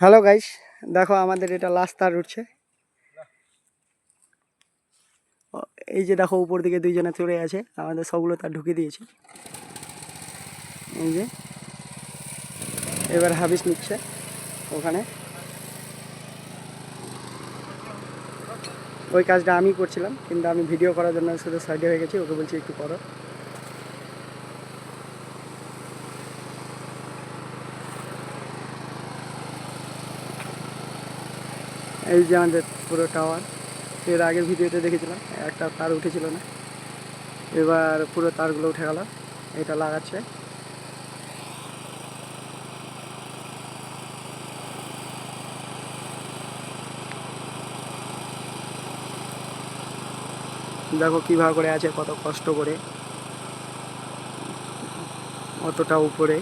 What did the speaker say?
Hello guys, দেখো আমাদের এটা লাস্ট তার উঠছে। এই যে দেখো উপর দিকে দুইজনে চড়ে আছে, আমাদের সবগুলো তার ঢুকিয়ে দিয়েছে। এই যে এবার হাবিস নিচ্ছে ওখানে। ওই কাজটা আমি করছিলাম, কিন্তু আমি ভিডিও করার জন্য শুধু সাইডে হয়ে গেছি, ওকে বলছি একটু করো। এই যে আমাদের পুরো টাওয়ার। এর আগের ভিডিওতে দেখেছিলাম একটা তার উঠেছিল না, এবার পুরো তারগুলো উঠে গেল। এটা লাগাচ্ছে। দেখো কিভাবে করে আছে, কত কষ্ট করে, অতটা উপরে।